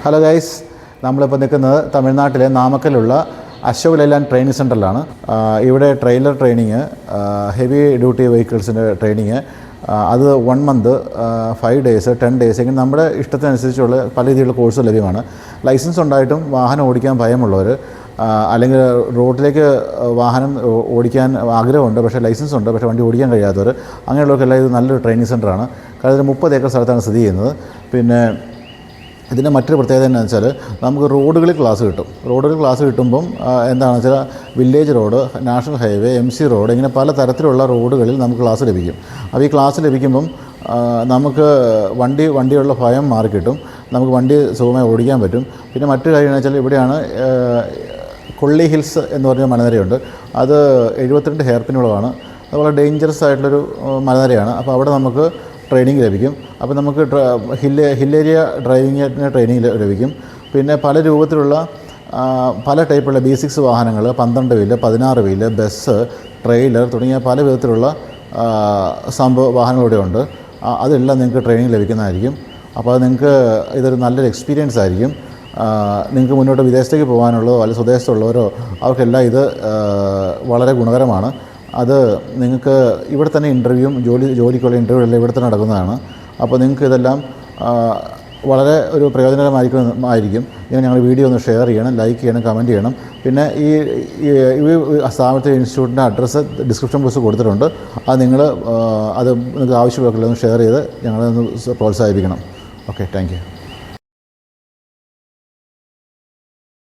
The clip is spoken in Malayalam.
ഹലോ ഗൈസ്, നമ്മളിപ്പോൾ നിൽക്കുന്നത് തമിഴ്നാട്ടിലെ നാമക്കലുള്ള അശോക് ലൈലാൻഡ് ട്രെയിനിങ് സെൻ്ററിലാണ്. ഇവിടെ ട്രെയിലർ ട്രെയിനിങ്, ഹെവി ഡ്യൂട്ടി വെഹിക്കിൾസിൻ്റെ ട്രെയിനിങ്, അത് 1 മന്ത്, 5 ഡേയ്സ്, 10 ഡേയ്സ്, ഇങ്ങനെ നമ്മുടെ ഇഷ്ടത്തിനനുസരിച്ചുള്ള പല രീതിയിലുള്ള കോഴ്സ് ലഭ്യമാണ്. ലൈസൻസ് ഉണ്ടായിട്ടും വാഹനം ഓടിക്കാൻ ഭയമുള്ളവർ, അല്ലെങ്കിൽ റോഡിലേക്ക് വാഹനം ഓടിക്കാൻ ആഗ്രഹമുണ്ട് പക്ഷേ ലൈസൻസ് ഉണ്ട് പക്ഷേ വണ്ടി ഓടിക്കാൻ കഴിയാത്തവർ, അങ്ങനെയുള്ളവർക്കെല്ലാം ഇത് നല്ലൊരു ട്രെയിനിങ് സെൻ്ററാണ്. കാരണം ഇത് 30 ഏക്കർ സ്ഥലത്താണ് സ്ഥിതി ചെയ്യുന്നത്. പിന്നെ ഇതിൻ്റെ മറ്റൊരു പ്രത്യേകത എന്താണെന്ന് വെച്ചാൽ നമുക്ക് റോഡുകളിൽ ക്ലാസ് കിട്ടും. റോഡുകളിൽ ക്ലാസ് കിട്ടുമ്പം എന്താണെന്ന് വെച്ചാൽ village road, national highway, MC road, ഇങ്ങനെ പല തരത്തിലുള്ള റോഡുകളിൽ നമുക്ക് ക്ലാസ് ലഭിക്കും. അപ്പോൾ ഈ ക്ലാസ് ലഭിക്കുമ്പം നമുക്ക് വണ്ടിയുള്ള ഭയം മാറിക്കിട്ടും, നമുക്ക് വണ്ടി സുഖമായി ഓടിക്കാൻ പറ്റും. പിന്നെ മറ്റൊരു കാര്യം എന്ന് വെച്ചാൽ ഇവിടെയാണ് കൊള്ളി ഹിൽസ് എന്ന് പറഞ്ഞ മലനിരയുണ്ട്. അത് 72 ഹെയർ പിന്നുകളാണ്. അതുപോലെ ഡേഞ്ചറസ് ആയിട്ടുള്ളൊരു മലനിരയാണ്. അപ്പോൾ അവിടെ നമുക്ക് ട്രെയിനിങ് ലഭിക്കും. അപ്പോൾ നമുക്ക് ഹില്ലേരിയ ഡ്രൈവിങ്ങിന് ട്രെയിനിങ് ലഭിക്കും. പിന്നെ പല രൂപത്തിലുള്ള പല ടൈപ്പുള്ള B6 വാഹനങ്ങൾ, 12 വീല്, 16 വീല്, ബസ്, ട്രെയിലർ തുടങ്ങിയ പല വിധത്തിലുള്ള വാഹനങ്ങൾ ഇവിടെ ഉണ്ട്. അതെല്ലാം നിങ്ങൾക്ക് ട്രെയിനിങ് ലഭിക്കുന്നതായിരിക്കും. അപ്പോൾ അത് നിങ്ങൾക്ക് ഇതൊരു നല്ലൊരു എക്സ്പീരിയൻസ് ആയിരിക്കും. നിങ്ങൾക്ക് മുന്നോട്ട് വിദേശത്തേക്ക് പോകാനുള്ളതോ അല്ലെങ്കിൽ സ്വദേശത്തുള്ളവരോ അവർക്കെല്ലാം ഇത് വളരെ ഗുണകരമാണ്. അത് നിങ്ങൾക്ക് ഇവിടെ തന്നെ ജോലിക്കുള്ള ഇൻ്റർവ്യൂ എല്ലാം ഇവിടെ തന്നെ നടക്കുന്നതാണ്. അപ്പോൾ നിങ്ങൾക്ക് ഇതെല്ലാം വളരെ ഒരു പ്രയോജനകരമായിരിക്കും. ഇങ്ങനെ ഞങ്ങൾ വീഡിയോ ഒന്ന് ഷെയർ ചെയ്യണം, ലൈക്ക് ചെയ്യണം, കമൻറ്റ് ചെയ്യണം. പിന്നെ ഈ സ്ഥാപനത്തിലെ ഇൻസ്റ്റിറ്റ്യൂട്ടിൻ്റെ അഡ്രസ്സ് ഡിസ്ക്രിപ്ഷൻ ബോക്സ് കൊടുത്തിട്ടുണ്ട്. അത് നിങ്ങൾക്ക് ആവശ്യമുള്ളവർക്ക് ഷെയർ ചെയ്ത് ഞങ്ങളെ ഒന്ന് പ്രോത്സാഹിപ്പിക്കണം. Okay, thank you.